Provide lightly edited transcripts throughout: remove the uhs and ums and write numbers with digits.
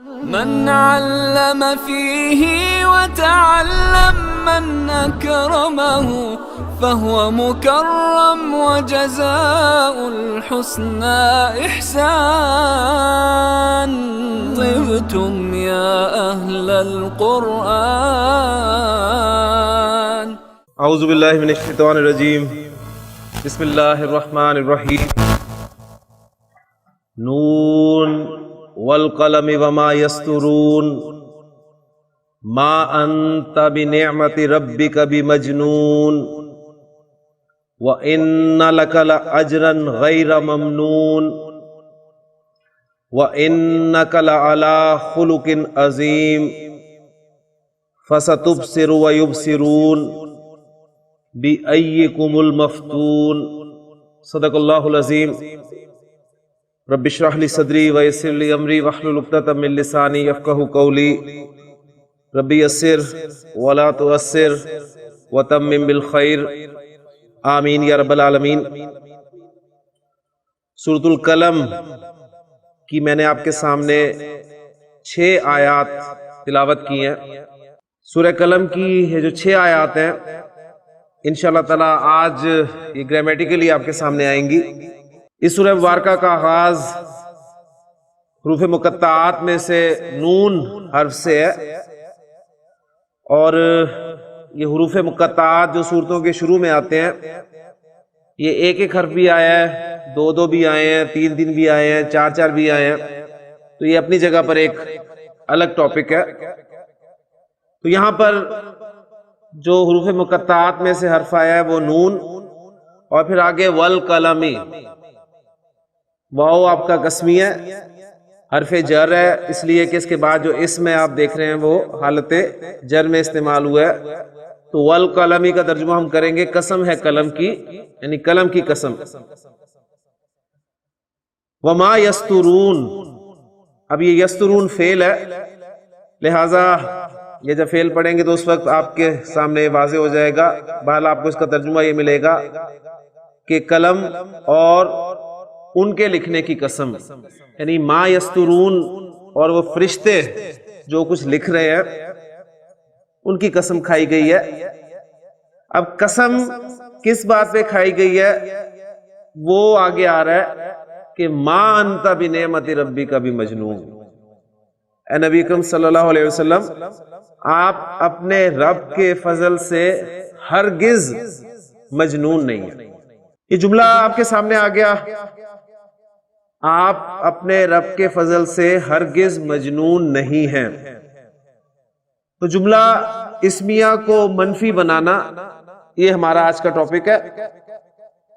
من علم فيه وتعلم من أكرمه فهو مكرم وجزاء الحسنى إحسان. طبتم يا أهل القرآن. اعوذ باللہ من الشیطان الرجیم. بسم اللہ الرحمن الرحیم. نون والقلم وما یسطرون ما انت بنعمت ربک بمجنون وان لک لاجرا غیر ممنون وانک لعلی خلق عظیم فستبصر ویبصرون بِأَيِّكُمُ الْمَفْتُونُ. صدق اللہ العظیم. رب اشرح لي صدری ویسر لي امری واحلل عقدۃ من لسانی یفقہوا قولی. رب یسر ولا تعسر وتمم بالخیر. آمین یا رب العالمین. سورۃ القلم کی میں نے آپ کے سامنے 6 آیات تلاوت کی ہیں. سورہ قلم کی یہ جو 6 آیات ہیں انشاءاللہ تعالیٰ آج یہ گرامیٹیکلی آپ کے سامنے آئیں گی. اس سورہ مبارکہ کا آغاز حروف مقطعات میں سے نون حرف سے ہے، اور یہ حروف مقطعات جو صورتوں کے شروع میں آتے ہیں یہ ایک حرف بھی آیا ہے، 2 بھی آئے ہیں، 3 بھی آئے ہیں، 4 بھی آئے ہیں. تو یہ اپنی جگہ پر ایک الگ ٹاپک ہے. تو یہاں پر جو حروف مقطعات میں سے حرف آیا ہے وہ نون، اور پھر آگے والقلمی. واو آپ کا قسمی ہے، حرف جر ہے، اس لیے کہ اس کے بعد جو اسم ہے آپ دیکھ رہے ہیں وہ حالت جر میں استعمال ہوا ہے. تو والقلمی کا ترجمہ ہم کریں گے قسم ہے قلم کی، یعنی قلم کی قسم. وما یسترون. اب یہ یسترون فعل ہے، لہذا یہ جب فعل پڑھیں گے تو اس وقت آپ کے سامنے واضح ہو جائے گا. بہرحال آپ کو اس کا ترجمہ یہ ملے گا کہ قلم اور ان کے لکھنے کی قسم، یعنی ما یسترون اور وہ فرشتے جو کچھ لکھ رہے ہیں ان کی قسم کھائی گئی ہے. اب قسم کس بات پہ کھائی گئی ہے وہ آگے آ رہا ہے کہ ما انت بنعمت ربک بمجنون. اے نبی اکرم صلی اللہ علیہ وسلم، آپ اپنے رب کے فضل سے ہرگز مجنون نہیں ہیں. یہ جملہ آپ کے سامنے آ گیا. آپ اپنے رب کے فضل سے ہرگز مجنون نہیں ہیں. تو جملہ اسمیہ کو منفی بنانا یہ ہمارا آج کا ٹاپک ہے.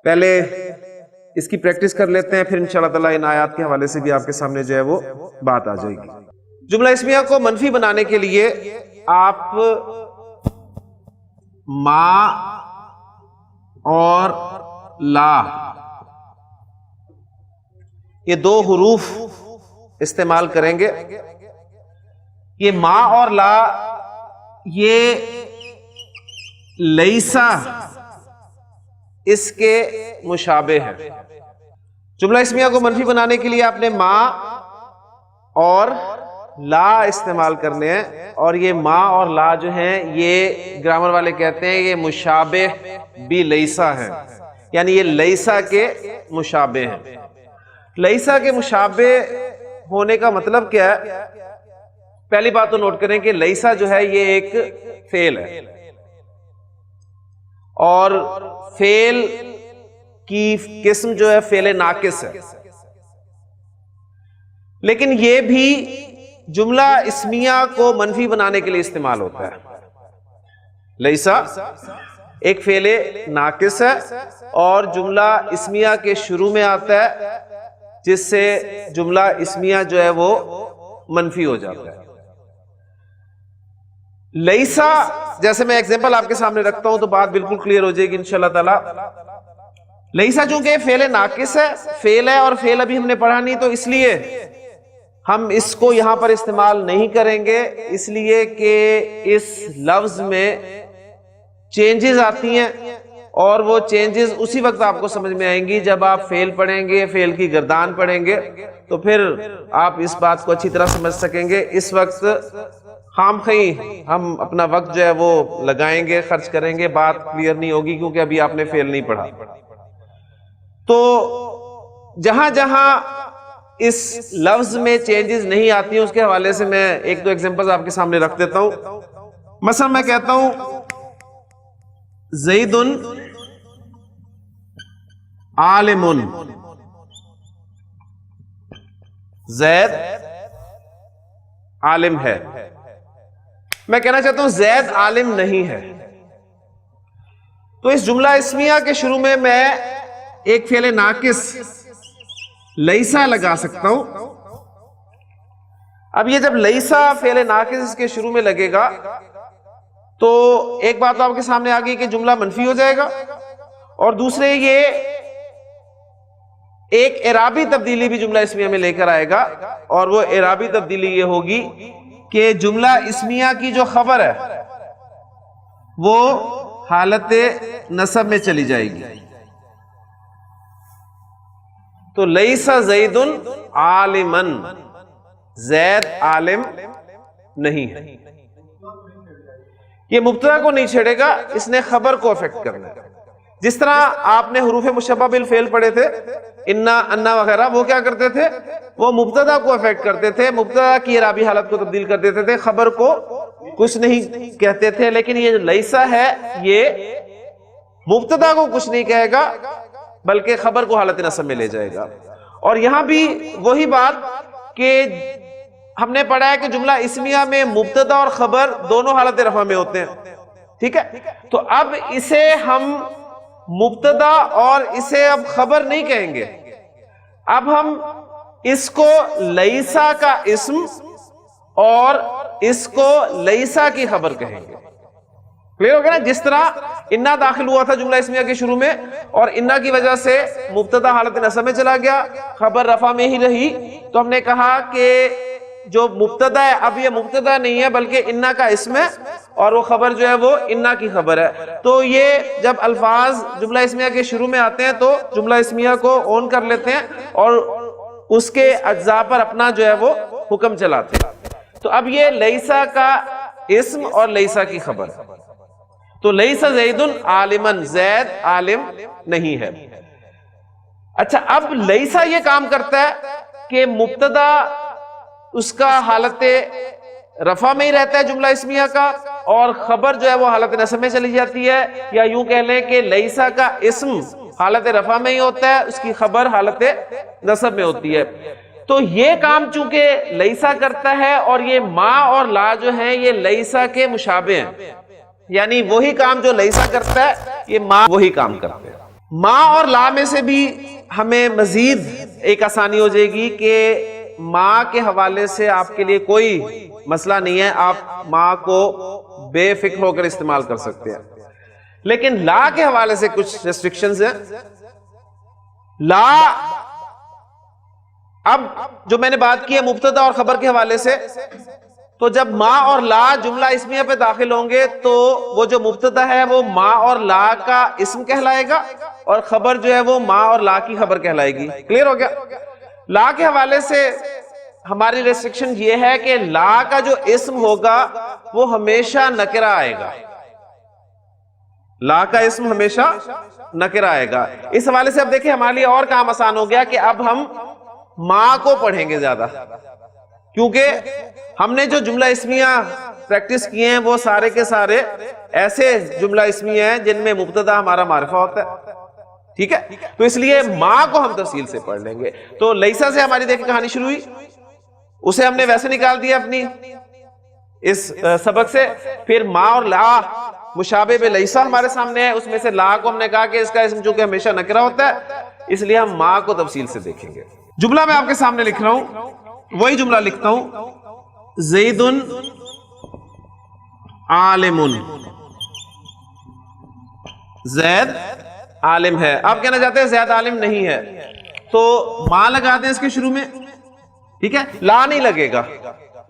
پہلے اس کی پریکٹس کر لیتے ہیں، پھر انشاءاللہ تعالیٰ ان آیات کے حوالے سے بھی آپ کے سامنے جو ہے وہ بات آ جائے گی. جملہ اسمیہ کو منفی بنانے کے لیے آپ ما اور لا یہ 2 حروف استعمال کریں گے. یہ ما اور لا یہ لیسا اس کے مشابہ ہے. جملہ اسمیہ کو منفی بنانے کے لیے آپ نے ما اور لا استعمال کرنے ہیں، اور یہ ما اور لا جو ہیں یہ گرامر والے کہتے ہیں یہ مشابہ بھی لیسا ہے، یعنی یہ لیسا کے مشابہ ہیں. لیسا کے مشابہ ہونے کا مطلب کیا ہے؟ پہلی بات تو نوٹ کریں کہ لیسا جو ہے یہ ایک فعل ہے، اور فعل کی قسم جو ہے فعل ناقص ہے. لیکن یہ بھی جملہ اسمیہ کو منفی بنانے کے لیے استعمال ہوتا ہے. لیسا ایک فعل ناقص ہے اور جملہ اسمیہ کے شروع میں آتا ہے، جس سے جملہ اسمیہ جو ہے وہ منفی ہو جاتا ہے. لیسا جیسے میں ایگزامپل آپ کے سامنے رکھتا ہوں تو بات بالکل کلیئر ہو جائے گی انشاءاللہ تعالی. لیسا چونکہ فعل ناقص ہے، فعل ہے، اور فعل ابھی ہم نے پڑھا نہیں، تو اس لیے ہم اس کو یہاں پر استعمال نہیں کریں گے، اس لیے کہ اس لفظ میں چینجز آتی ہیں اور وہ چینجز اسی وقت آپ کو سمجھ میں آئیں گی جب آپ فعل پڑھیں گے، فعل کی گردان پڑھیں گے، تو پھر آپ اس بات کو اچھی طرح سمجھ سکیں گے۔ اس وقت خام خواہ ہم اپنا وقت جو ہے وہ لگائیں گے، خرچ کریں گے، بات کلیئر نہیں ہوگی کیونکہ ابھی آپ نے فعل نہیں پڑھا۔ تو جہاں جہاں اس لفظ میں چینجز نہیں آتی ہیں اس کے حوالے سے میں ایک دو ایگزامپلز آپ کے سامنے رکھ دیتا ہوں۔ مثلا میں کہتا ہوں زید عالم، زید عالم ہے۔ میں کہنا چاہتا ہوں زید عالم نہیں ہے، تو اس جملہ اسمیہ کے شروع میں ایک فعل ناقص لیسا لگا سکتا ہوں۔ اب یہ جب لیسا فعل ناقص اس کے شروع میں لگے گا تو ایک بات آپ کے سامنے آ گئی کہ جملہ منفی ہو جائے گا، اور دوسرے یہ ایک اعرابی تبدیلی بھی جملہ اسمیہ میں لے کر آئے گا، اور وہ اعرابی تبدیلی یہ ہوگی کہ جملہ اسمیہ کی جو خبر ہے وہ حالت نصب میں چلی جائے گی۔ تو لیسا زید عالما، زید عالم نہیں ہے۔ یہ مبتدا کو نہیں چھیڑے گا، اس نے خبر کو افیکٹ کرنا ہے۔ جس طرح آپ نے حروف مشبہ بالفعل پڑھے تھے، انا، انا وغیرہ، وہ کیا کرتے تھے؟ وہ مبتدا کو افیکٹ کرتے تھے، مبتدا کی اعرابی حالت کو تبدیل کر دیتے تھے، خبر کو کچھ نہیں کہتے تھے۔ لیکن یہ جو لیسا ہے یہ مبتدا کو کچھ نہیں کہے گا بلکہ خبر کو حالت نصب میں لے جائے گا۔ اور یہاں بھی وہی بات کہ ہم نے پڑھا ہے کہ جملہ اسمیہ میں مبتدا اور خبر دونوں حالت رفع میں ہوتے ہیں، ٹھیک ہے؟ تو اب اسے ہم مبتدا اور اسے اب خبر نہیں کہیں گے، اب ہم اس کو لیسا کا اسم اور اس کو لیسا کی خبر کہیں گے۔ کلیئر ہو گیا نا؟ جس طرح انا داخل ہوا تھا جملہ اسمیہ کے شروع میں، اور انا کی وجہ سے مبتدا حالت نصب میں چلا گیا، خبر رفع میں ہی رہی، تو ہم نے کہا کہ جو مبتدا ہے اب یہ مبتدا نہیں ہے بلکہ انا کا اسم ہے، اور وہ خبر جو ہے وہ انا کی خبر ہے۔ تو یہ جب الفاظ جملہ اسمیہ کے شروع میں آتے ہیں تو جملہ اسمیہ کو اون کر لیتے ہیں اور اس کے اجزاء پر اپنا جو ہے وہ حکم چلاتے ہیں۔ تو اب یہ لیسا کا اسم اور لیسا کی خبر، تو لیسا زید عالمن، زید عالم نہیں ہے۔ اچھا، اب لیسا یہ کام کرتا ہے کہ مبتدا اس کا حالت رفع میں ہی رہتا ہے جملہ اسمیہ کا، اور خبر جو ہے وہ حالت نصب میں چلی جاتی ہے، یا یوں کہہ لیں کہ لیسا کا اسم حالت رفع میں ہی ہوتا ہے، اس کی خبر حالت نصب میں ہوتی ہے۔ تو یہ کام چونکہ لیسا کرتا ہے، اور یہ ما اور لا جو ہیں یہ لیسا کے مشابہ ہیں، یعنی وہی کام جو لیسا کرتا ہے یہ ما وہی کام کرتا ہے۔ ما اور لا میں سے بھی ہمیں مزید ایک آسانی ہو جائے گی کہ ماں کے حوالے سے آپ کے لیے کوئی مسئلہ نہیں ہے، آپ ماں کو بے فکر ہو کر استعمال کر سکتے ہیں۔ لیکن لا کے حوالے سے کچھ ریسٹرکشنز ہیں۔ لا، اب جو میں نے بات کی ہے مبتدا اور خبر کے حوالے سے، تو جب ماں اور لا جملہ اسمیہ پہ داخل ہوں گے تو وہ جو مبتدا ہے وہ ماں اور لا کا اسم کہلائے گا، اور خبر جو ہے وہ ماں اور لا کی خبر کہلائے گی۔ کلیئر ہو گیا؟ لا کے حوالے سے ہماری ریسٹرکشن یہ ہے کہ لا کا جو اسم ہوگا وہ ہمیشہ نکرہ آئے گا، لا کا اسم ہمیشہ نکرہ آئے گا۔ اس حوالے سے اب دیکھیں ہمارے لیے اور کام آسان ہو گیا کہ اب ہم ماں کو پڑھیں گے زیادہ، کیونکہ ہم نے جو جملہ اسمیہ پریکٹس کیے ہیں وہ سارے کے سارے ایسے جملہ اسمیہ ہیں جن میں مبتدا ہمارا معرفہ ہوتا ہے، ٹھیک ہے؟ تو اس لیے ماں کو ہم تفصیل سے پڑھ لیں گے۔ تو لیسا سے ہماری دیکھیں کہانی شروع ہوئی، اسے ہم نے ویسے نکال دیا اپنی اس سبق سے، پھر ماں اور لا مشابہ بے لیسا ہمارے سامنے ہے، اس میں سے لا کو ہم نے کہا کہ اس کا اسم چونکہ ہمیشہ نکرہ ہوتا ہے اس لیے ہم ماں کو تفصیل سے دیکھیں گے۔ جملہ میں آپ کے سامنے لکھ رہا ہوں، وہی جملہ لکھتا ہوں، زید عالم، زید عالم ہے۔ آپ کہنا چاہتے ہیں زید عالم نہیں ہے، تو ماں لگا دیں اس کے شروع میں، ٹھیک ہے؟ لا نہیں لگے گا۔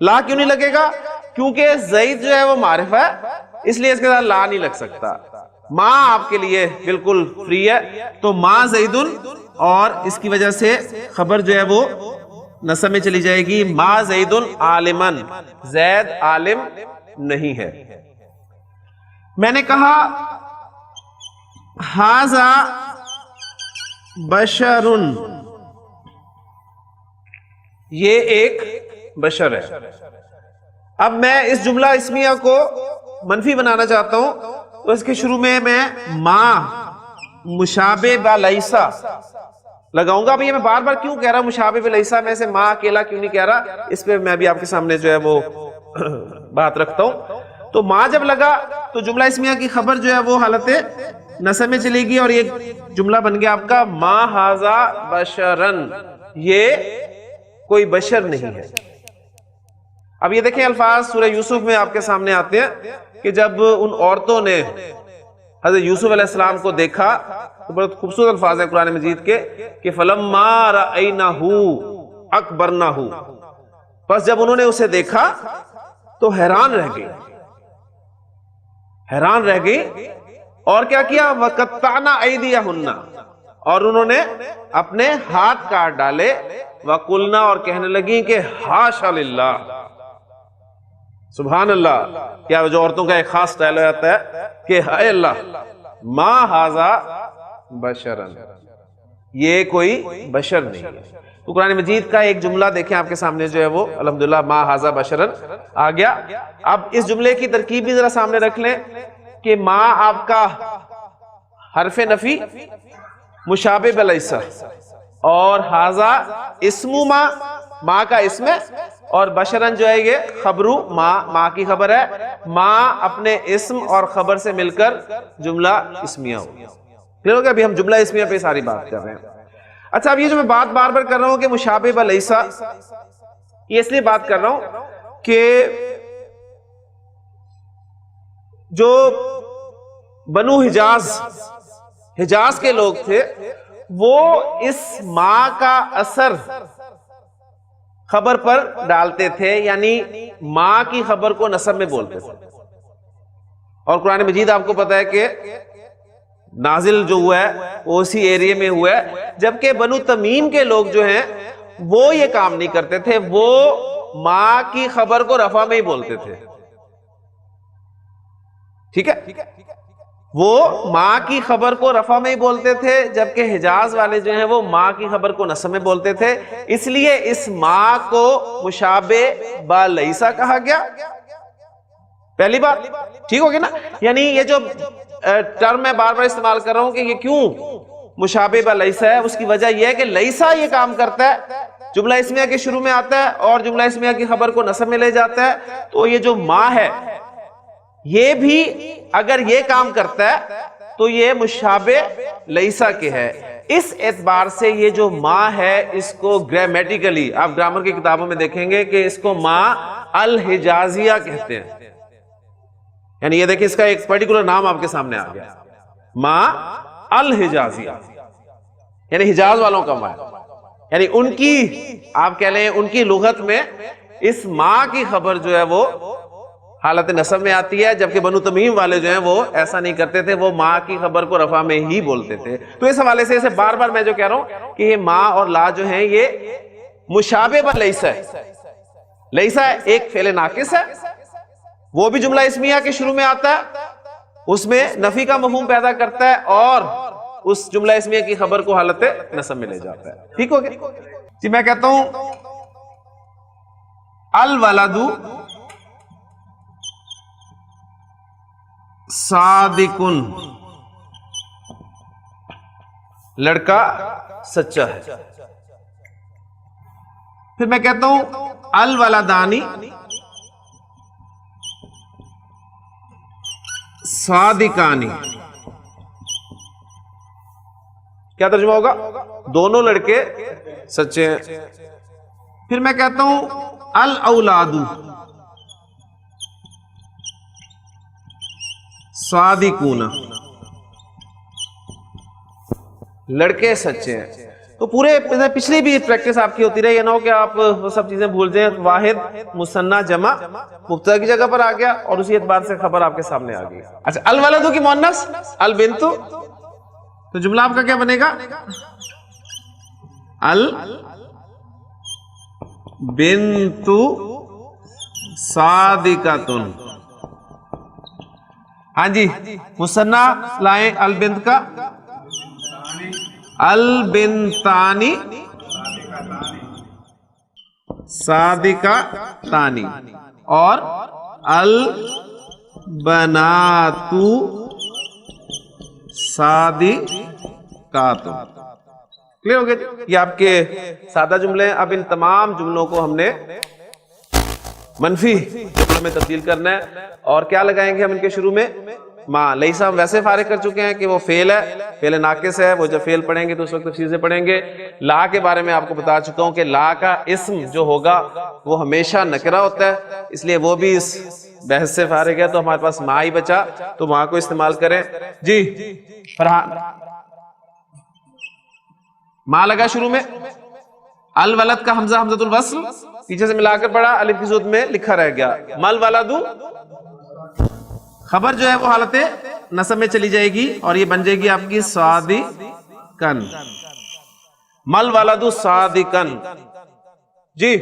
لا کیوں نہیں لگے گا؟ کیونکہ زید جو ہے وہ معرفہ ہے، اس لیے اس کے ساتھ لا نہیں لگ سکتا۔ ماں آپ کے لیے بالکل فری ہے. تو ماں زیدن، اور اس کی وجہ سے خبر جو ہے وہ نصب میں چلی جائے گی ماں زیدن عالمن، زید عالم نہیں ہے. میں نے کہا ھذا بشرن، یہ ایک بشر ہے. اب میں اس جملہ اسمیہ کو منفی بنانا چاہتا ہوں، تو اس کے شروع میں ماں مشابہ بلیسا لگاؤں گا. اب یہ میں بار بار کیوں کہہ رہا ہوں مشابہ بلیسا، میں سے ماں اکیلا کیوں نہیں کہہ رہا، اس پہ میں بھی آپ کے سامنے جو ہے وہ بات رکھتا ہوں. تو ماں جب لگا تو جملہ اسمیہ کی خبر جو ہے وہ حالت نصب میں چلے گی، اور یہ جملہ بن گیا آپ کا ما ھذا بشرن، یہ کوئی بشر نہیں ہے. اب یہ دیکھیں الفاظ سورہ یوسف میں آپ کے سامنے آتے ہیں کہ جب ان عورتوں نے حضرت یوسف علیہ السلام کو دیکھا تو بہت خوبصورت الفاظ ہیں قرآن مجید کے کہ فَلَمَّا رَأَيْنَهُ أَكْبَرْنَهُ، پس جب انہوں نے اسے دیکھا تو حیران رہ گئی، حیران رہ گئی. اور کیا کیا؟ وَقَطَّعْنَا أَيْدِيَهُنَّ، اور انہوں نے اپنے ہاتھ کاٹ ڈالے. وَقُلْنَا، اور کہنے لگیں کہ حاشا للہ، سبحان اللہ. کیا جو عورتوں کا ایک خاص سٹائل ہو جاتا ہے کہ اے اللہ ما ھذا بشرن، یہ کوئی بشر نہیں ہے. تو قرآن مجید کا ایک جملہ دیکھیں آپ کے سامنے جو ہے وہ الحمدللہ ما ھذا بشرن آ گیا. اب اس جملے کی ترکیب بھی ذرا سامنے رکھ لیں کہ ماں آپ کا حرف نفی مشابہ بلیسا، اور ھذا اسم ماں کا اسم ہے، اور بشرن جو ہے یہ خبرو ماں کی خبر ہے. ماں اپنے اسم اور خبر سے مل کر جملہ اسمیہ ہو گیا. پھر ہو گیا، ابھی ہم جملہ اسمیہ پہ ساری بات کر رہے ہیں. اچھا، اب یہ جو میں بات بار بار کر رہا ہوں کہ مشابہ بلیسا، یہ اس لیے بات کر رہا ہوں کہ جو بنو حجاز کے لوگ تھے وہ اس ماں کا اثر خبر پر ڈالتے تھے، یعنی ماں کی خبر کو نسب میں بولتے تھے. اور قرآن مجید آپ کو پتا ہے کہ نازل جو ہوا ہے وہ اسی ایریے میں ہوا ہے، جبکہ بنو تمیم کے لوگ جو ہیں وہ یہ کام نہیں کرتے تھے، وہ ماں کی خبر کو رفع میں ہی بولتے تھے. ٹھیک ہے، وہ ماں کی خبر کو رفع میں ہی بولتے تھے، جبکہ حجاز والے جو ہیں وہ ماں کی خبر کو نصب میں بولتے تھے. اس لیے اس ماں کو مشابہ بلیسا کہا گیا. پہلی بات ٹھیک ہوگی نا. یعنی یہ جو ٹرم میں بار بار استعمال کر رہا ہوں کہ یہ کیوں مشابہ بلیسا ہے، اس کی وجہ یہ ہے کہ لیسا یہ کام کرتا ہے، جملہ اسمیہ کے شروع میں آتا ہے اور جملہ اسمیہ کی خبر کو نصب میں لے جاتا ہے. تو یہ جو ماں ہے یہ بھی اگر یہ کام کرتا ہے تو یہ مشابہ لیسا کے ہے. اس اعتبار سے یہ جو ماں ہے اس کو گرامیٹیکلی آپ گرامر کی کتابوں میں دیکھیں گے کہ اس کو ماں الحجازیہ کہتے ہیں. یعنی یہ دیکھیں اس کا ایک پرٹیکولر نام آپ کے سامنے آ گیا، ماں الحجازیہ، یعنی حجاز والوں کا ماں. یعنی ان کی آپ کہہ لیں ان کی لغت میں اس ماں کی خبر جو ہے وہ حالت نصب میں آتی ہے، جبکہ بنو تمیم والے جو ہیں وہ ایسا نہیں کرتے تھے، وہ ماں کی خبر کو رفع میں ہی بولتے تھے. تو اس حوالے سے اسے بار بار میں جو کہہ رہا ہوں کہ یہ ماں اور لا جو ہیں یہ مشابہ بلیسا ہے. لیسا ایک فعل ناقص ہے، وہ بھی جملہ اسمیہ کے شروع میں آتا ہے، اس میں نفی کا مفہوم پیدا کرتا ہے اور اس جملہ اسمیہ کی خبر کو حالت نصب میں لے جاتا ہے. ٹھیک ہو گیا جی. میں کہتا ہوں الولد صادقن، لڑکا سچا ہے. پھر میں کہتا ہوں الولدانی صادقانی، کیا ترجمہ ہوگا؟ دونوں لڑکے سچے ہیں. پھر میں کہتا ہوں الاولاد صادقون، لڑکے سچے ہیں. تو پورے پچھلی بھی پریکٹس آپ کی ہوتی رہی، یہ نہ ہو کہ آپ وہ سب چیزیں بھول جائیں. واحد مثنیٰ جمع مبتدا کی جگہ پر آ گیا اور اسی اعتبار سے خبر آپ کے سامنے آ گئی. اچھا الولد کی مؤنث البنت، تو جملہ آپ کا کیا بنے گا؟ البنت صادقۃ. ہاں جی مثنیٰ لائیں البنت کا، البنتانی صادقتانی اور البنات صادقات. کلیئر ہو گیا؟ یہ آپ کے سادہ جملے ہیں. اب ان تمام جملوں کو ہم نے منفی جملوں میں تبدیل کرنا ہے. اور کیا لگائیں گے ہم ان کے شروع میں؟ ماں. لیسا ہم ویسے فارغ کر چکے ہیں کہ وہ فعل ہے، فعل ناقص ہے. وہ جب فعل پڑھیں گے تو اس وقت تفصیل سے پڑھیں گے. لا کے بارے میں آپ کو بتا چکا ہوں کہ لا کا اسم جو ہوگا وہ ہمیشہ نکرہ ہوتا ہے، اس لیے وہ بھی اس بحث سے فارغ ہے. تو ہمارے پاس ماں ہی بچا، تو ماں کو استعمال کریں. جی فرحان ماں لگا شروع میں. الولد کا حمزہ حمزۃ الوصل پیچھے سے ملا کر پڑھا، الف کی صورت میں لکھا رہ گیا. مل ولد خبر جو ہے وہ حالت نصب میں چلی جائے گی اور یہ بن جائے گی آپ کی صادقن. مل ولد صادقن. جی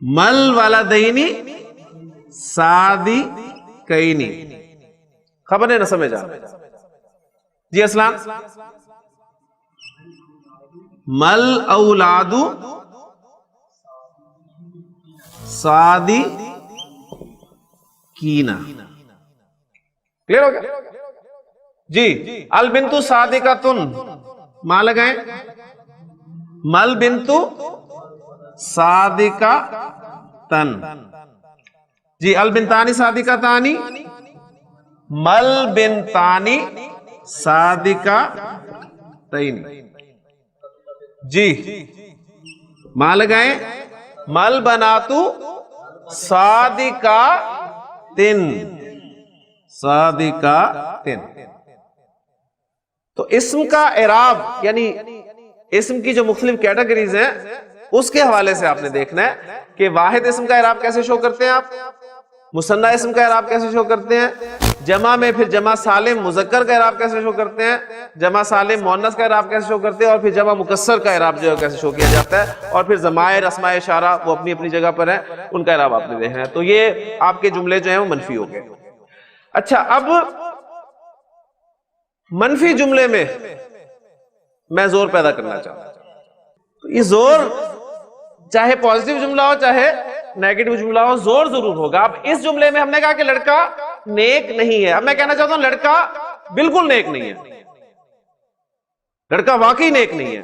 مل ولدین صادقین خبر ہے نصب میں جا. جی اسلام مل اولاد صادقین. کلیئر ہو گیا؟ جی البنت صادقۃ ماں لگائیں. مل بنت صادقۃ. جی البنتانی صادقتانی، مل بنتانی صادقتین. جی ماں لگائیں. مل بناتو صادقاتن. صادقاتن. تو اسم کا اعراب یعنی اسم کی جو مختلف کیٹیگریز ہیں اس کے حوالے سے آپ نے دیکھنا ہے کہ واحد اسم کا اعراب کیسے شو کرتے ہیں آپ، مثنیٰ اسم کا اعراب کیسے شو کرتے ہیں، جمع میں پھر جمع سالم مذکر کا اعراب کیسے شو کرتے ہیں، جمع سالم مؤنث کا اعراب کیسے شو کرتے ہیں، اور پھر جمع مکسر کا اعراب جو ہے کیسے شو کیا جاتا ہے، اور پھر ضمائر اسماء اشارہ وہ اپنی اپنی جگہ پر ہیں، ان کا اعراب آپ نے دیکھنا ہے. تو یہ آپ کے جملے جو ہیں وہ منفی ہو گئے. اچھا اب منفی جملے میں میں زور پیدا کرنا چاہتا ہوں. یہ زور چاہے پازیٹیو جملہ ہو چاہے نیگیٹو جملہ ہو، زور ضرور ہوگا. اب اس جملے میں ہم نے کہا کہ لڑکا نیک نہیں ہے. اب میں کہنا چاہتا ہوں لڑکا بالکل نیک نہیں ہے، لڑکا واقعی نیک نہیں ہے.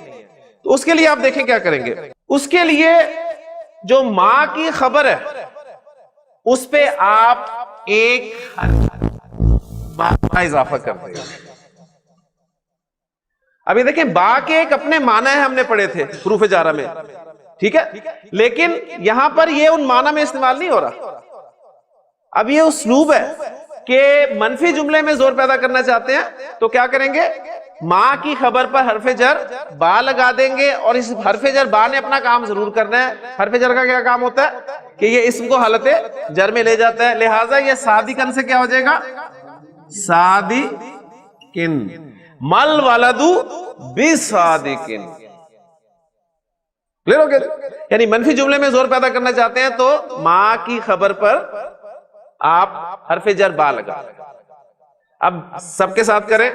تو اس کے لیے آپ دیکھیں کیا کریں گے. اس کے لیے جو ماں کی خبر ہے اس پہ آپ ایک با اضافہ کر دیں. ابھی دیکھیں با کے ایک اپنے معنی ہیں، ہم نے پڑھے تھے حروف جارہ میں، ٹھیک ہے، لیکن یہاں پر یہ ان معنی میں استعمال نہیں ہو رہا. اب یہ اسلوب ہے کہ منفی جملے میں زور پیدا کرنا چاہتے ہیں تو کیا کریں گے، ماں کی خبر پر حرف جر با لگا دیں گے، اور اس حرف جر با نے اپنا کام ضرور کرنا ہے. حرف جر کا کیا کام ہوتا ہے کہ یہ اسم کو حالت جر میں لے جاتا ہے. لہٰذا یہ صادقن سے کیا ہو جائے گا، صادقن. مل ولد بصادقن. کلیئر ہو گیا؟ یعنی منفی جملے میں زور پیدا کرنا چاہتے ہیں تو ماں کی خبر پر آپ حرف جر با لگا. اب سب کے ساتھ کریں.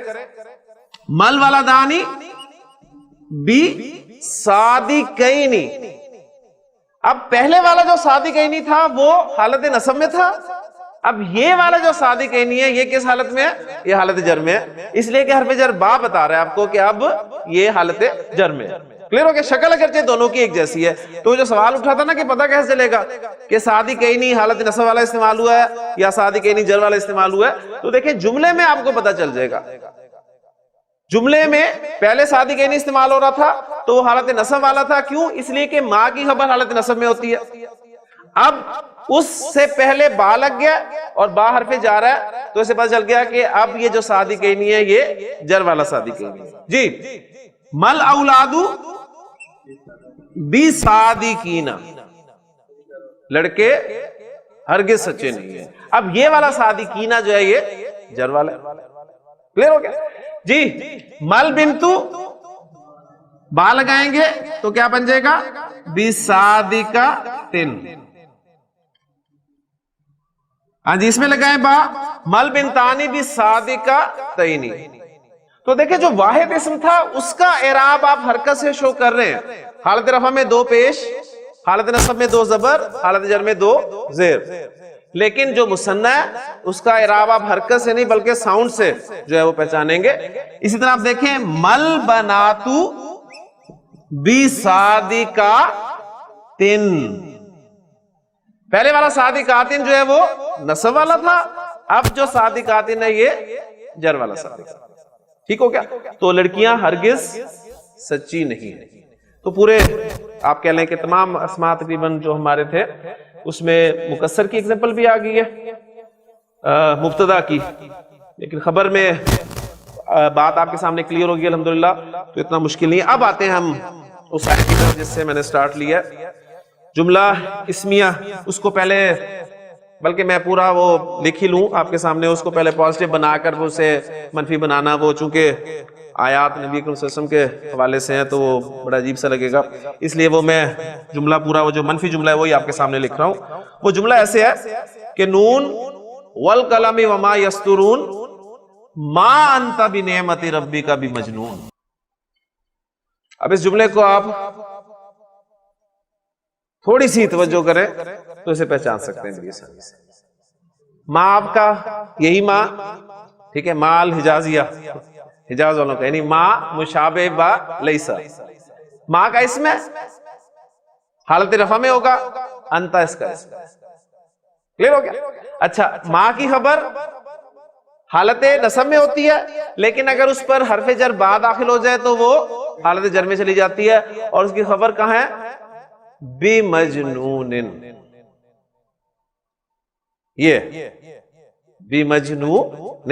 مل ولدانی بصادقین. اب پہلے والا جو صادقین تھا وہ حالت نصب میں تھا، اب یہ والا جو صادقین ہے یہ کس حالت میں ہے، یہ حالت جر میں ہے. اس لیے کہ حرف جر با بتا رہا ہے آپ کو کہ اب یہ حالت جر میں ہے. کلیئر ہو گیا؟ شکل اگرچہ دونوں کی ایک جیسی ہے. تو جو سوال اٹھا تھا نا کہ پتہ کیسے چلے گا کہ صادقین حالت نصب والا استعمال ہوا ہے یا صادقین جر والا استعمال ہوا ہے، تو دیکھیں جملے میں آپ کو پتہ چل جائے گا. جملے میں پہلے صادقین استعمال ہو رہا تھا تو وہ حالت نصب والا تھا. کیوں؟ اس لیے کہ ماں کی خبر حالت نصب میں ہوتی ہے. اب اس سے پہلے با لگ گیا اور با حرف جار ہے تو اسے پتہ چل گیا کہ اب یہ جو صادقینی ہے یہ جر والا صادقینی ہے. جی مل اولاد بی صادقین، لڑکے ہرگز سچے نہیں ہیں. اب یہ والا صادقین جو ہے یہ جر والا ہے. کلیئر ہو گیا جی. مل بنتو با لگائیں گے تو کیا بن جائے گا بی صادقاتن. ہاں جی اس میں لگائیں با. مل بنتانی بی صادقاتین. تو دیکھیں جو واحد اسم تھا اس کا اعراب آپ حرکت سے شو کر رہے ہیں. حالت رفع میں 2 پیش، حالت نصب میں 2 زبر، حالت جر میں 2 زیر. لیکن جو مثنی ہے اس کا اعراب آپ حرکت سے نہیں بلکہ ساؤنڈ سے جو ہے وہ پہچانیں گے. اسی طرح آپ دیکھیں مل بناتو بی صادقاتن. پہلے والا صادقاتن جو ہے وہ نصب والا تھا، اب جو صادقاتن ہے یہ جر والا صادق. ٹھیک ہو گیا. تو لڑکیاں ہرگز سچی نہیں ہیں. تو پورے آپ کہہ لیں کہ تمام اسماء تقریباً جو ہمارے تھے اس میں مکسر کی ایگزامپل بھی آ گئی ہے مبتدا کی، لیکن خبر میں بات آپ کے سامنے کلیئر ہوگی الحمدللہ، تو اتنا مشکل نہیں. اب آتے ہیں ہم اس آیت کی طرف جس سے میں نے سٹارٹ لیا. جملہ اسمیہ، اس کو پہلے بلکہ میں پورا وہ لکھ ہی لوں آپ کے سامنے، اس کو پہلے پازیٹیو بنا کر اسے منفی بنانا، وہ چونکہ آیات نبی کریم صلی اللہ علیہ وسلم کے حوالے سے ہیں تو وہ بڑا عجیب سا لگے گا، اس لیے وہ میں جملہ پورا وہ جو منفی جملہ ہے وہی آپ کے سامنے لکھ رہا ہوں. وہ جملہ ایسے ہے کہ نون والقلم وما یسطرون ما انت بنعمت ربک بمجنون. اب اس جملے کو آپ تھوڑی سی توجہ کریں تو اسے پہچان سکتے ہیں بڑی آسانی سے. ماں آپ کا یہی ماں، ٹھیک ہے، ماں الحجازیہ، حجاز والوں کا، یعنی ماں مشابہ با لیسا. ماں کا اسم ہے، حالت رفع میں ہوگا، انتا اس کا اسم. کلیئر ہو گیا. اچھا ماں کی خبر حالت نصب میں ہوتی ہے، لیکن اگر اس پر حرف جر با داخل ہو جائے تو وہ حالت جر میں چلی جاتی ہے، اور اس کی خبر کہاں ہے بمجنون. یہ بمجنون.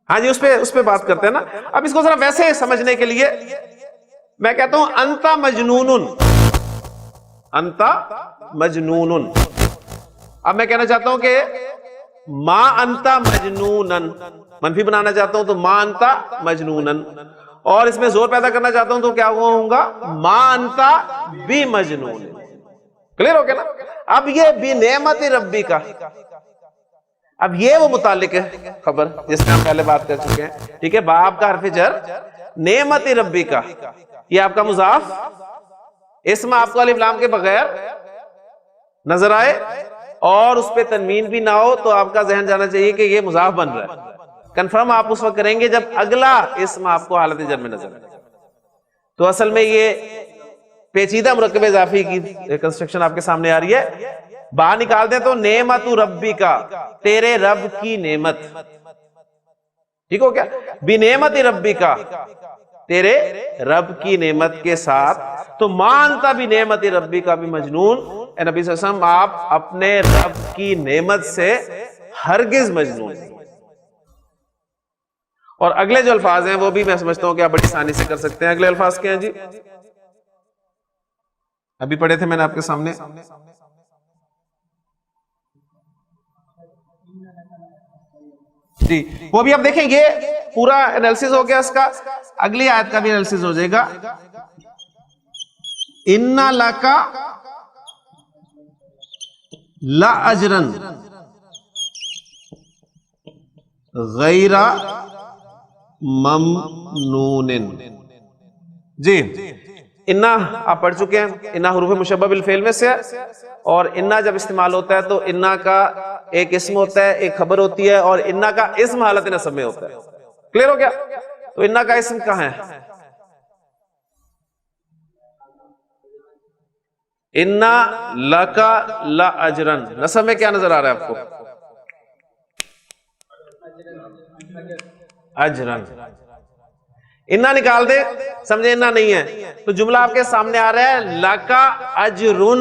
ہاں جی اس پہ بات کرتے ہیں نا. اب اس کو ذرا ویسے سمجھنے کے لیے میں کہتا ہوں انتا مجنون، انتا مجنون. اب میں کہنا چاہتا ہوں کہ ما انتا مجنونن، منفی بنانا چاہتا ہوں تو ما انتا مجنونن، اور اس میں زور پیدا کرنا چاہتا ہوں تو کیا ہوگا ما انتا بمجنون. کلیئر ہو گیا نا. اب یہ بنعمت ربی کا، اب یہ وہ متعلق ہے خبر جس میں ہم پہلے بات کر چکے ہیں. ٹھیک ہے، باب کا حرف جر، نعمت ربی کا یہ آپ کا مضاف، اسم آپ کو الف لام کے بغیر نظر آئے اور اس پہ تنوین بھی نہ ہو تو آپ کا ذہن جانا چاہیے کہ یہ مضاف بن رہا ہے. کنفرم آپ اس وقت کریں گے جب اگلا اسم آپ کو حالت جر میں نظر آئے. تو اصل میں یہ پیچیدہ مرکب اضافی کی کنسٹرکشن آپ کے سامنے آ رہی ہے. باہر نکال دیں تو نعمت ربی کا، تیرے رب کی نعمت. ٹھیک ہو گیا. بنعمت ربی کا، تیرے رب کی نعمت کے ساتھ. تو مانتا بھی نعمت ربی کا بھی مجنون. اے نبی صلی اللہ علیہ وسلم آپ اپنے رب کی نعمت سے ہرگز مجنون نہیں. اور اگلے جو الفاظ ہیں وہ بھی میں سمجھتا ہوں کہ آپ بڑی آسانی سے کر سکتے ہیں. اگلے الفاظ کیا ہیں جی؟ ابھی پڑھے تھے میں نے آپ کے سامنے. جی وہ بھی آپ دیکھیں، یہ پورا انالیسس ہو گیا اس کا. اگلی آیت کا بھی انالیسس ہو جائے گا. اِنَّ لَكَ لَأَجْرًا غَيْرَ مَمْنُونٍ. جی اِنَّا آپ پڑھ چکے ہیں، اِنَّا حروف مشبہ بالفعل میں سے ہے، اور اِنَّا جب استعمال ہوتا ہے تو اِنَّا کا ایک اسم ہوتا ہے، ایک خبر ہوتی ہے، اور اِنَّا کا اسم حالت نصب میں ہوتا ہے. کلیئر ہو گیا. تو اِنَّا کا اسم کہاں ہے؟ اِنَّا لَكَ لَأَجْرًا. نصب میں کیا نظر آ رہا ہے آپ کو؟ اجرن. اِنَّا نکال دے، سمجھے اِنَّا نہیں ہے تو جملہ آپ کے سامنے آ رہا ہے لَكَ أَجْرٌ.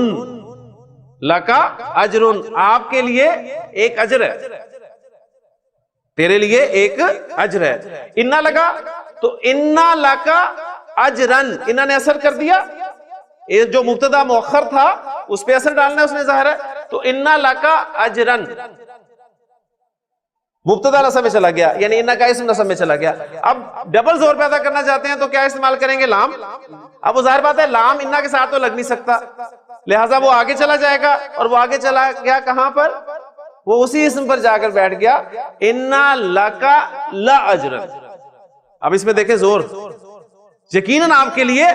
لکا اجرن، آپ کے لیے ایک اجر ہے، تیرے لیے ایک اجر ہے. انا لگا تو انا لکا اجرن، انا نے اثر کر دیا، جو مبتدا مؤخر تھا اس پہ اثر ڈالنا ہے، اس نے ظاہر ہے، تو انا لکا اجرن مبتدا نصب میں چلا گیا، یعنی انا کا اسم نصب میں چلا گیا. اب ڈبل زور پیدا کرنا چاہتے ہیں تو کیا استعمال کریں گے؟ لام. اب وہ ظاہر بات ہے لام انا کے ساتھ تو لگ نہیں سکتا، لہٰذا وہ آگے چلا جائے گا، اور وہ آگے چلا گیا کہاں پر؟ وہ اسی اسم پر جا کر بیٹھ گیا، انا لکا لا اجرن. اب اس میں دیکھیں زور، یقیناً آپ کے لیے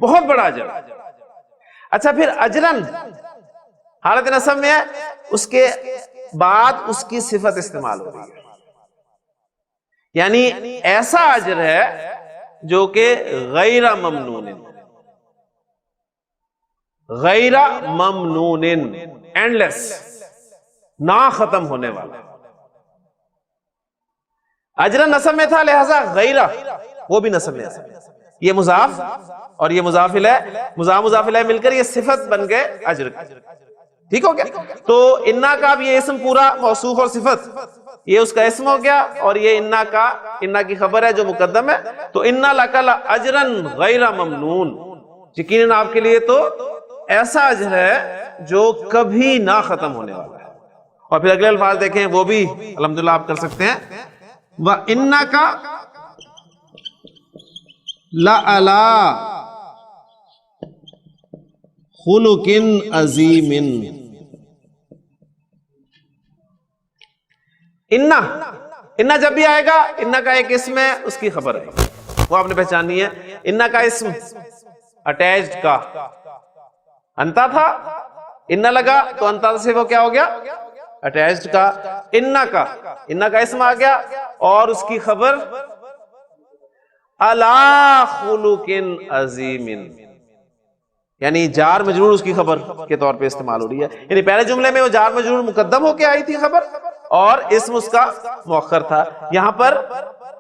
بہت بڑا اجر. اچھا پھر اجرن حالت نصب میں ہے، اس کے بعد اس کی صفت استعمال ہو رہی ہے، یعنی ایسا اجر ہے جو کہ غیر ممنون، غیر ممنون، اینڈ لیس، نہ ختم ہونے والا. اجرن نصب میں تھا، لہذا غیرہ وہ بھی نصب میں ہے. یہ مضاف اور یہ مضاف الیہ، مضاف الیہ مل کر یہ صفت بن گئے اجر. ٹھیک ہو گیا؟ تو انا کا اب یہ اسم پورا موصوف اور صفت، یہ اس کا اسم ہو گیا، اور یہ انا کا، انا کی خبر ہے جو مقدم ہے. تو انا لکا اجرن غیر ممنون، یقیناً آپ کے لیے تو ایسا اجر ہے جو کبھی نہ ختم ہونے والا ہے. اور پھر اگلے الفاظ دیکھیں، وہ بھی الحمدللہ آپ کر سکتے ہیں. وَإِنَّكَ لَعَلَىٰ خُلُقٍ عَظِيمٍ. انا جب بھی آئے گا، انا کا ایک اسم ہے، اس کی خبر ہے، وہ آپ نے پہچانی ہے. انا کا اسم اٹیچڈ کا انتا تھا، انا لگا تو انتا سے وہ کیا ہو گیا؟ اٹیچڈ کا. انا کا اسم آ گیا، اور اس کی خبر علی خلق عظیم، یعنی جار مجرور اس کی خبر کے طور پہ استعمال ہو رہی ہے. یعنی پہلے جملے میں وہ جار مجرور مقدم ہو کے آئی تھی خبر، اور اسم اس کا مؤخر تھا. یہاں پر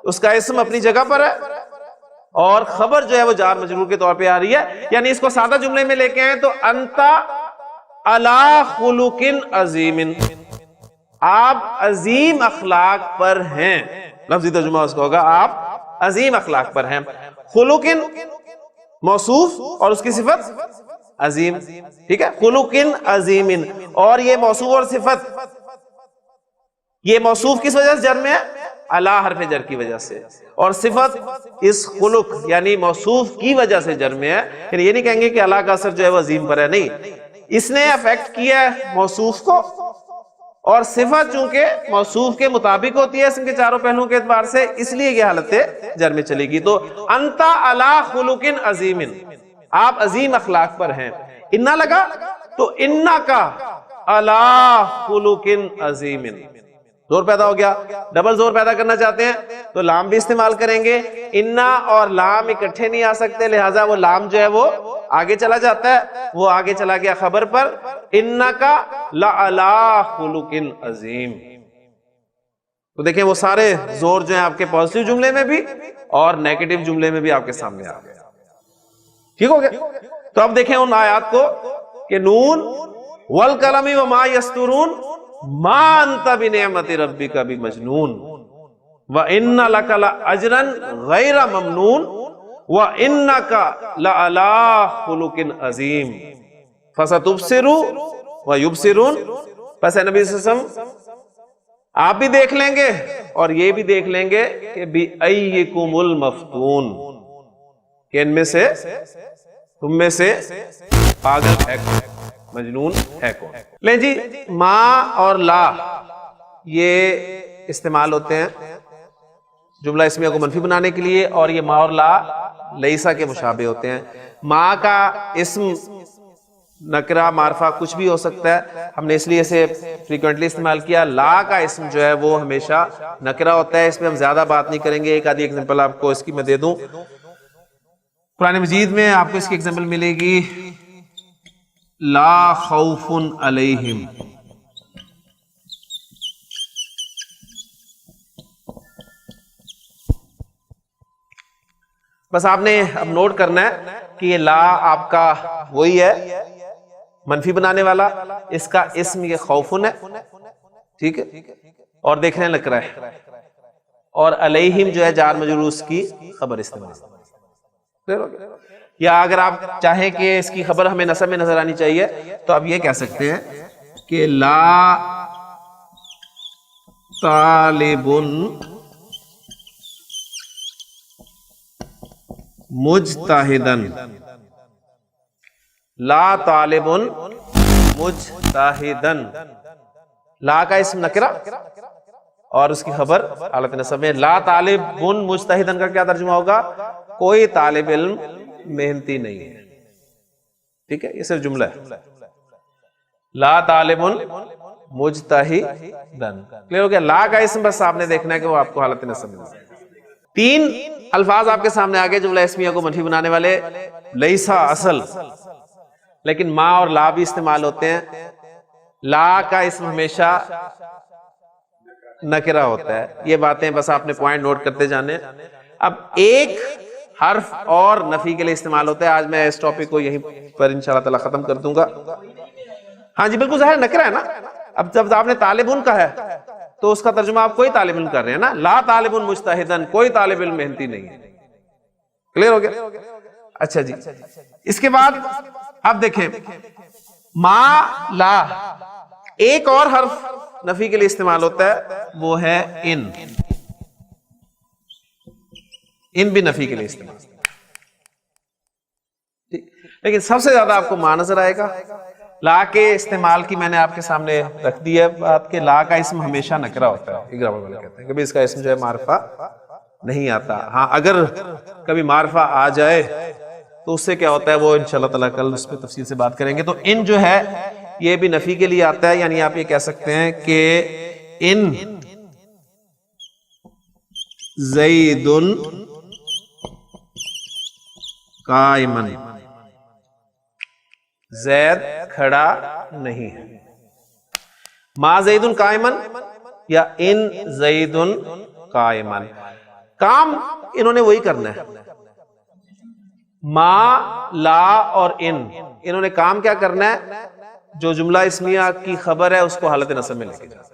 اس کا اسم اپنی جگہ پر ہے، اور خبر جو ہے وہ جار مجرور کے طور پہ آ رہی ہے. یعنی اس کو سادہ جملے میں لے کے آئیں تو انتا علی خلق عظیم، آپ عظیم اخلاق پر ہیں. لفظی ترجمہ اس کا ہوگا، آپ عظیم اخلاق پر ہیں. خلق موصوف اور اس کی صفت عظیم. ٹھیک ہے، خلق عظیم. اور یہ موصوف اور صفت، یہ موصوف کس وجہ سے جر میں ہے؟ علی حرف جر کی وجہ سے، اور صفت اس خلق یعنی موصوف کی وجہ سے جر میں ہے. یعنی یہ نہیں کہیں گے کہ علی کا اثر جو ہے وہ عظیم پر ہے، نہیں، اس نے افیکٹ کیا ہے موصوف کو، اور صفت چونکہ موصوف کے مطابق ہوتی ہے اسم کے چاروں پہلوؤں کے اعتبار سے، اس لیے یہ حالت جر میں چلے گی. تو انتا علی خلق عظیم، آپ عظیم اخلاق پر ہیں. انا لگا تو انا کا علی خلق عظیم، زور پیدا ہو گیا. ڈبل زور پیدا کرنا چاہتے ہیں تو لام بھی استعمال کریں گے. انا اور لام اکٹھے نہیں آ سکتے، لہٰذا وہ لام جو ہے وہ آگے چلا جاتا ہے، وہ آگے چلا گیا خبر پر. انکا لعلی خلق عظیم. تو دیکھیں وہ سارے زور جو ہیں آپ کے پازیٹیو جملے میں بھی اور نیگیٹو جملے میں بھی آپ کے سامنے آ گئے. ٹھیک ہو گیا؟ تو اب دیکھیں ان آیات کو کہ نون والقلم وما یسطرون ما انت بنعمت ربک بمجنون وان لک لاجرا غیر ممنون وانک لعلی خلق عظیم فستبصر ویبصرون. پس اے نبی صلی اللہ علیہ وسلم آپ بھی دیکھ لیں گے اور یہ بھی دیکھ لیں گے کہ بِأَيِّكُمُ الْمَفْتُونَ، کہ ان میں سے، تم میں سے پاگل ہے کون، مجنون ہے کون. لیں جی، ما اور لا یہ استعمال ہوتے ہیں جملہ اسمیہ کو منفی بنانے کے لیے، اور یہ ما اور لا لیسا کے مشابہ ہوتے ہیں. ما کا اسم نکرہ معرفہ کچھ بھی ہو سکتا ہے، ہم نے اس لیے اسے فریکوینٹلی استعمال کیا. لا کا اسم جو ہے وہ ہمیشہ نکرہ ہوتا ہے، اس میں ہم زیادہ بات نہیں کریں گے. ایک آدھی ایگزامپل آپ کو اس کی میں دے دوں. قرآن مجید میں آپ کو اس کی ایگزامپل ملے گی لا خوف علیہم. بس آپ نے اب نوٹ کرنا ہے کہ یہ لا آپ کا وہی ہے منفی بنانے والا، اس کا اسم یہ خوفن ہے، ٹھیک ہے، اور دیکھنے نکرہ ہے، اور علیہم جو ہے جار مجرور اس کی خبر استعمال. یا اگر آپ چاہیں کہ اس کی خبر ہمیں نصب میں نظر آنی چاہیے تو آپ یہ کہہ سکتے ہیں کہ لا طالب مجتہدن، لا طالب مجتہدن، لا کا اسم نکرہ اور اس کی خبر حالت نصب میں. لا طالب مجتہدن کا کیا ترجمہ ہوگا؟ کوئی طالب علم محنتی نہیں ہے. ٹھیک ہے، یہ صرف جملہ ہے. لا طالب مجتہدن کلیئر ہو گیا. لا کا اسم بس آپ نے دیکھنا ہے کہ وہ آپ کو حالت نصب میں. 3 الفاظ آپ کے سامنے آگے جملہ اسمیہ کو منفی بنانے والے. لیسا اصل، لیکن ما اور لا بھی استعمال ہوتے ہیں. لا کا اسم ہمیشہ نکرہ ہوتا ہے. یہ باتیں بس آپ نے پوائنٹ نوٹ کرتے جانے. اب ایک حرف اور نفی کے لیے استعمال ہوتا ہے. آج میں اس ٹاپک کو یہیں پر انشاءاللہ تعالی ختم کر دوں گا. ہاں جی بالکل ظاہر نکرہ ہے نا. اب جب آپ نے طالبن کا ہے تو اس کا ترجمہ آپ کوئی طالب علم کر رہے ہیں نا. لا طالب مجتہدن، کوئی طالب علم محنتی نہیں ہے. کلیئر ہو گیا؟ اچھا جی، اس کے بعد اب دیکھیں ما لا ایک اور حرف نفی کے لیے استعمال ہوتا ہے، وہ ہے ان. ان بھی نفی کے لیے استعمال. لیکن سب سے زیادہ آپ کو ما نظر آئے گا. لا کے استعمال کی میں نے آپ کے سامنے رکھ دی ہے بات کہ لا کا اسم ہمیشہ نکرہ ہوتا ہے. گرامر والے کہتے ہیں کبھی اس کا اسم جو ہے معرفہ نہیں آتا. ہاں اگر کبھی معرفہ آ جائے تو اس سے کیا ہوتا ہے وہ انشاءاللہ تعالیٰ کل اس پہ تفصیل سے بات کریں گے. تو ان جو ہے یہ بھی نفی کے لیے آتا ہے. یعنی آپ یہ کہہ سکتے ہیں کہ ان زید قائمن، زید کھڑا نہیں ہے. ما زید قائمن یا ان زید قائمن، کام انہوں نے وہی کرنا ہے. ما لا اور انہوں نے کام کیا کرنا ہے؟ جو جملہ اسمیہ کی خبر ہے اس کو حالت نصب میں لے کے جانا ہے.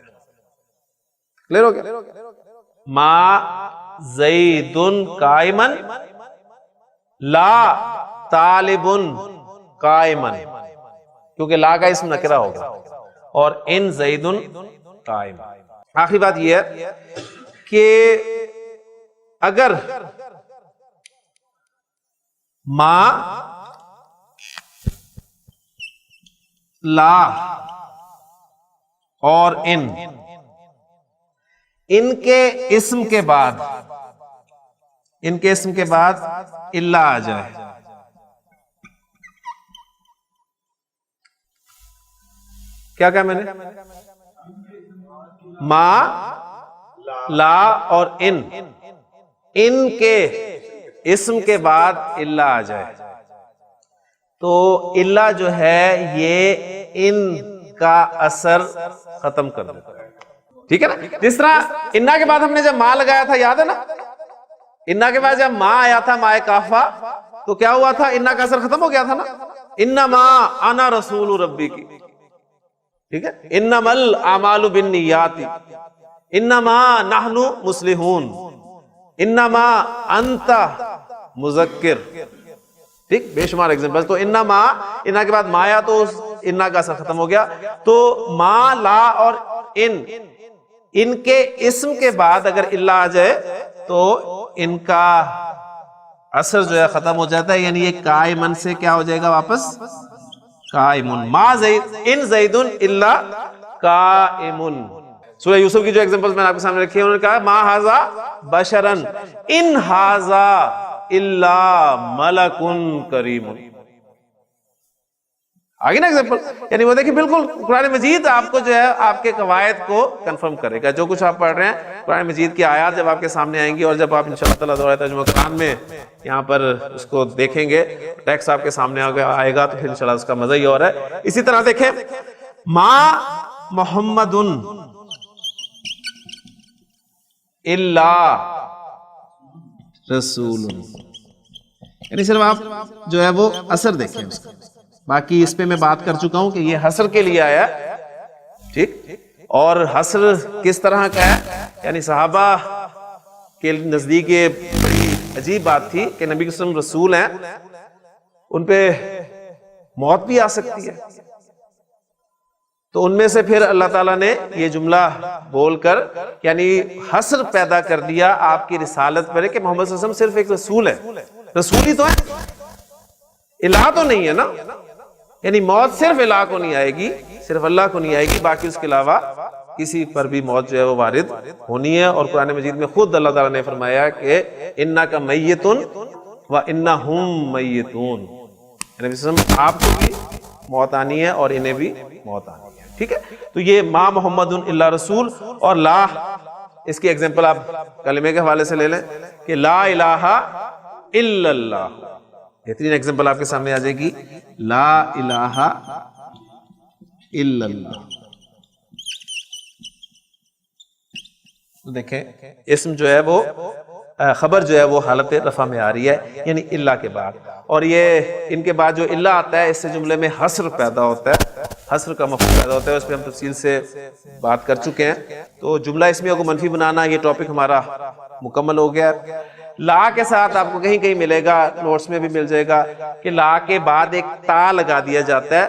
کلیئر ہو گیا؟ ما زید قائمن لا طالب قائمن، کیونکہ لا کا اسم نکرہ ہوگا، اور ان زید قائم. آخری بات یہ ہے کہ اگر ما لا اور ان کے اسم کے بعد الا آ جائے، کیا کہا میں نے؟ ما لا اور ان کے اسم کے بعد الا آ جائے تو الا جو ہے یہ ان کا اثر ختم کر دیتا ہے. ٹھیک ہے نا؟ جس طرح انا کے بعد ہم نے جب ما لگایا تھا، یاد ہے نا؟ انا کے بعد جب ما آیا تھا، مائے کافہ، تو کیا ہوا تھا؟ انا کا اثر ختم ہو گیا تھا نا. انما انا رسول ربی کی، ٹھیک ہے؟ انما الاعمال بالنیات، انما نحن مصلحون، انما انت مذکر. ٹھیک، بے شمار ایگزامپل. تو انا کے بعد ما آیا تو انا کا اثر ختم ہو گیا. تو ما لا اور ان کے اسم کے بعد اگر الا آ جائے تو ان کا اثر جو ہے ختم ہو جاتا ہے. یعنی یہ قائمن سے کیا ہو جائے گا واپس؟ قائمن. ما زید ان زید الا قائمن. سورہ یوسف کی جو ایگزامپلز میں نے آپ کے سامنے رکھی ہیں، انہوں نے کہا ما ھذا بشرا ان ھذا الا ملک کریم. آگے نا ایگزامپل. یعنی وہ دیکھیں بالکل قرآن مجید آپ کو جو ہے آپ کے قواعد کو کنفرم کرے گا. جو کچھ آپ پڑھ رہے ہیں قرآن مجید کی آیات جب آپ کے سامنے آئیں گی، اور جب آپ انشاءاللہ تعالیٰ دورہ ترجمہ قرآن میں یہاں پر اس کو دیکھیں گے، ٹیکسٹ آپ کے سامنے آئے گا، تو پھر انشاءاللہ اس کا مزہ ہی اور ہے. اسی طرح دیکھیں ما محمد الا رسول، یعنی صرف آپ جو ہے وہ اثر دیکھیں اس کا. باقی اس پہ میں بات کر چکا ہوں کہ یہ حسر کے لیے آیا، ٹھیک، اور حسر کس طرح کا ہے، یعنی صحابہ کے نزدیک یہ بڑی عجیب بات تھی کہ نبی صلی اللہ علیہ وسلم رسول ہیں، ان پہ موت بھی آ سکتی ہے، تو ان میں سے پھر اللہ تعالیٰ نے یہ جملہ بول کر یعنی حسر پیدا کر دیا آپ کی رسالت پر کہ محمد صلی اللہ علیہ وسلم صرف ایک رسول ہے، رسول ہی تو ہے، الہ تو نہیں ہے نا، یعنی موت صرف الہ کو نہیں آئے گی، صرف اللہ کو نہیں آئے گی، باقی اس کے علاوہ کسی پر بھی موت جو ہے وہ وارد ہونی ہے۔ اور قرآن مجید میں خود اللہ تعالیٰ نے فرمایا کہ اِنَّكَ مَيِّتٌ وَإِنَّهُمْ مَيِّتُونَ، نبی صلی اللہ علیہ وسلم آپ کو بھی موت آنی ہے اور انہیں بھی موت آنی ہے، ٹھیک ہے۔ تو یہ ما محمد الا رسول، اور لا، اس کی ایگزامپل آپ کلمے کے حوالے سے لے لیں کہ لا الہ الا اللہ، بہترین ایگزامپل آپ کے سامنے آ جائے گی، لا الہ الا اللہ۔ تو دیکھیں اسم جو ہے وہ خبر جو ہے وہ حالت رفع میں آ رہی ہے، یعنی اللہ کے بعد، اور یہ ان کے بعد جو اللہ آتا ہے اس سے جملے میں حسر پیدا ہوتا ہے، حسر کا مفہوم پیدا ہوتا ہے، اس پہ ہم تفصیل سے بات کر چکے ہیں۔ تو جملہ اسمیہ کو منفی بنانا، یہ ٹاپک ہمارا مکمل ہو گیا ہے۔ لا کے ساتھ آپ کو کہیں کہیں ملے گا، نوٹس میں بھی مل جائے گا کہ لا کے بعد ایک تا لگا دیا جاتا ہے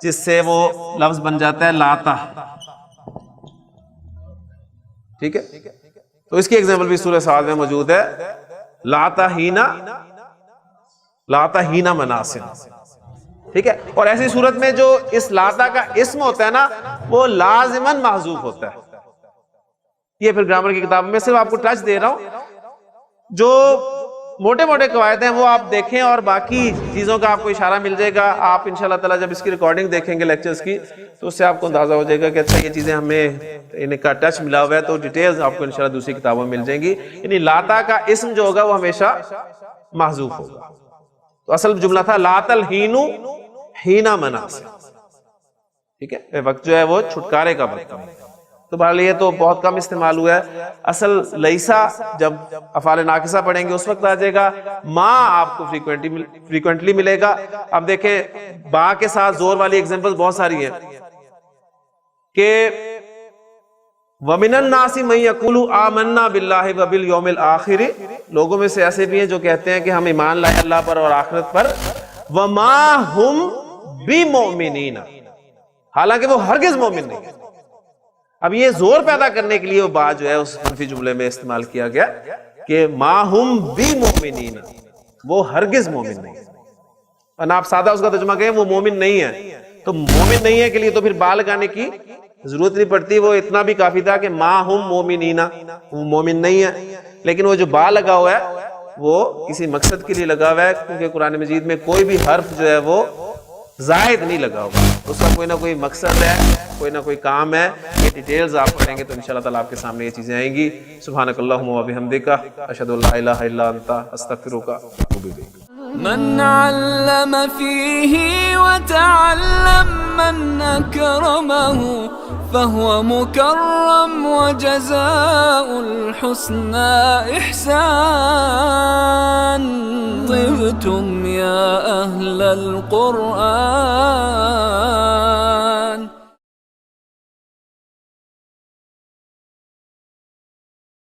جس سے وہ لفظ بن جاتا ہے لاتا، ٹھیک ہے۔ تو اس کی ایگزامپل بھی سورہ سعد میں موجود ہے، لاتا ہینا مناسن، ٹھیک ہے۔ اور ایسی صورت میں جو اس لاتا کا اسم ہوتا ہے نا وہ لازماً محذوف ہوتا ہے۔ یہ پھر گرامر کی کتاب میں صرف آپ کو ٹچ دے رہا ہوں، جو موٹے موٹے قواعد ہیں وہ آپ دیکھیں، اور باقی چیزوں کا آپ کو اشارہ مل جائے گا۔ آپ انشاءاللہ تعالیٰ جب اس کی ریکارڈنگ دیکھیں گے لیکچرز کی تو اس سے آپ کو اندازہ ہو جائے گا کہ اچھا یہ چیزیں ہمیں ان کا ٹچ ملا ہوا ہے، تو ڈیٹیلز آپ کو انشاءاللہ دوسری کتابوں میں مل جائیں گی۔ یعنی لاتا کا اسم جو ہوگا وہ ہمیشہ محذوف ہوگا۔ تو اصل جملہ تھا لاتا الہین ہینا مناسن، ٹھیک ہے، وقت جو ہے وہ چھٹکارے کا وقت ہے۔ تو بہرحال یہ تو بہت کم استعمال ہوا ہے، اصل لیسا جب افعال ناقصہ پڑھیں گے اس وقت آ جائے گا، ما آپ کو فریکوینٹلی ملے گا۔ اب دیکھیں با کے ساتھ زور والی ایگزامپل بہت ساری ہیں کہ وَمِنَ النَّاسِ مَن يَقُولُ آمَنَّا بِاللَّهِ وَبِالْيَوْمِ الْآخِرِ، لوگوں میں سے ایسے بھی ہیں جو کہتے ہیں کہ ہم ایمان لائے اللہ پر اور آخرت پر، وَمَا هُمْ بِمُؤْمِنِينَ، حالانکہ وہ ہرگز مومن نہیں ہیں۔ اب یہ زور پیدا کرنے کے لیے وہ بات جو ہے اس منفی جملے میں استعمال کیا گیا کہ ما ہم بِمُؤْمِنِينَ، وہ ہرگز مومن نہیں ہے۔ اور آپ سادہ اس کا ترجمہ کہیں وہ مومن نہیں ہے، تو مومن نہیں ہے کے لیے تو پھر با لگانے کی ضرورت نہیں پڑتی، وہ اتنا بھی کافی تھا کہ ما ہم مومنین، وہ مومن نہیں ہے۔ لیکن وہ جو با لگا ہوا ہے وہ کسی مقصد کے لیے لگا ہوا ہے، کیونکہ قرآن مجید میں کوئی بھی حرف جو ہے وہ زائد نہیں لگا ہوگا، اس کا کوئی نہ کوئی مقصد ہے، کوئی نہ کوئی کام ہے۔ یہ ڈیٹیلز آپ پڑھیں گے تو انشاءاللہ تعالیٰ آپ کے سامنے یہ چیزیں آئیں گی۔ سبحانک اللہم و بحمدک، اشہد ان لا الہ الا انت، استغفرک واتوب الیک۔ من علم فيه وتعلم من أكرمه فهو مكرم وجزاء الحسنى إحسان. طبتم يا أهل القرآن.